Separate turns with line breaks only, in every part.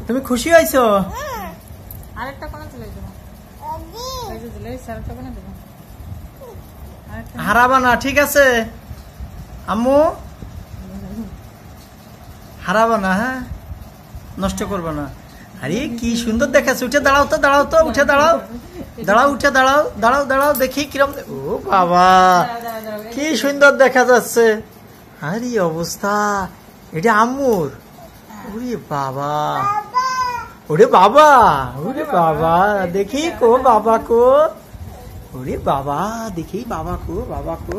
তুমি খুশি হয়েছো?
আরেকটা কোণে চলে যাবো, আরেকটা কোণে দেবো।
হারাবা না, ঠিক আছে আম্মু? হারাবা না, হ্যাঁ, নষ্ট করবে না। আরে কি সুন্দর দেখাচ্ছে। উঠে দাঁড়াও তো, দাঁড়াও তো, উঠে দাঁড়াও, দাঁড়াও, উঠে দাঁড়াও, দাঁড়াও, দাঁড়াও, দেখি কিরম। ও বাবা, কি সুন্দর দেখা যাচ্ছে। আরে অবস্থা, এটা আম্মুর। ওরে বাবা, ওরে বাবা, ওরে বাবা, দেখি কো বাবা কো। ওরে বাবা, দেখি বাবা কো, বাবা কো।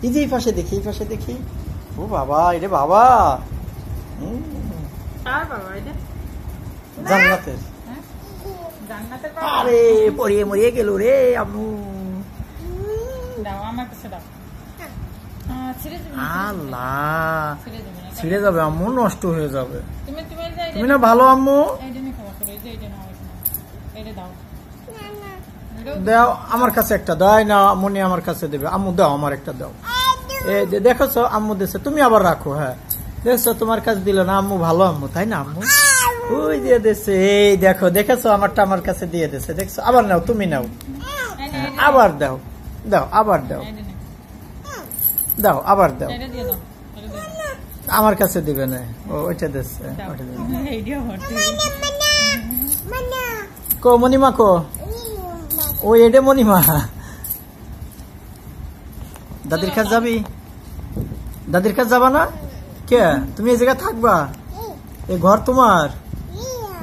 এই যে এই পাশে দেখি, এই পাশে দেখি। ও বাবা, এটা বাবা। জান্নাতের। আরে পড়িয়ে মরিয়ে গেল রে আম্মু। আল্লাহ, ছিঁড়ে যাবে আম্মু, নষ্ট হয়ে যাবে। তুমি না ভালো আম্মু। দাও আমার কাছে একটা, দাও না মনি আমার কাছে দেবে। আম্মু দাও, আমার একটা দাও। এই দেখছো আম্মু দিচ্ছে, তুমি আবার রাখো। হ্যাঁ দেখছো, তোমার কাছে দিল না আম্মু, ভালো আম্মু তাই না আম্মু? ওই দিয়ে দিচ্ছে, এই দেখো, দেখেছো আমারটা আমার কাছে দিয়ে দিচ্ছে, দেখছো? আবার নাও, তুমি নাও, আবার দাও, দাও আবার দাও, দাও আবার দাও। আমার কাছে দিবে না, ওইটা দিচ্ছে। কো মনিমা কো? ওই এটা মনিমা। দাদির কাছে যাবি? দাদির কাছে যাবা না? কে তুমি এই জায়গায় থাকবা? এই ঘর তোমার?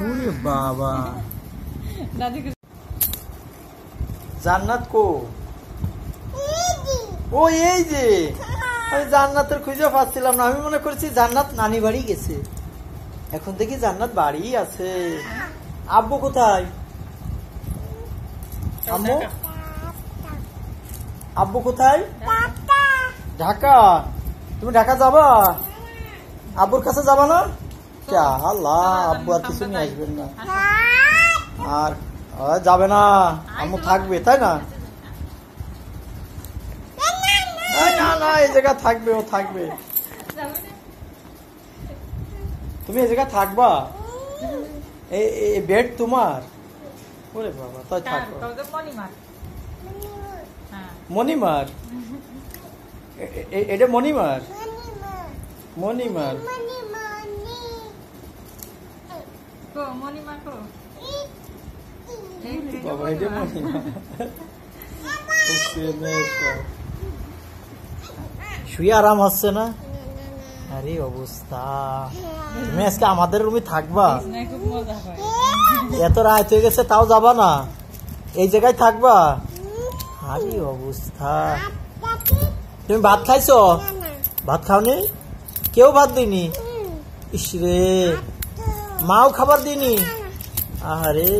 ওরে বাবা, জান্নাত কো? ও এই যে, আমি জান্নাতের খুঁজে পাচ্ছিলাম না। আমি মনে করছি জান্নাত নানি বাড়ি গেছে, এখন দেখি জান্নাত বাড়ি আছে। আব্বু কোথায়? আম্মু, আব্বু কোথায়? ঢাকা। তুমি ঢাকা যাবা? আব্বুর কাছে যাবা না? আল্লাহ, আব্বু আর কিছু নিয়ে আসবেন না। আর যাবে না, আম্মু থাকবে তাই না? না না, এই জায়গা থাকবে, ও থাকবে। তুমি এই জায়গা থাকবা? এই বেড তোমার? ওরে বাবা, তাই থাকবো। মনিমার? এটা মনিমার? মনিমার বাবা, এটা মনিমার। শুয়ে আরাম হচ্ছে না? আরে অবস্থা, তুমি আজকে আমাদের রুমে থাকবা? এত রাত হয়ে গেছে তাও যাবা না? এই জায়গায় থাকবা? আরে অবস্থা। তুমি ভাত খাইছো? ভাত খাওনি? কেউ ভাত দিনি? ইস রে, মাও খাবার দিনি? আরে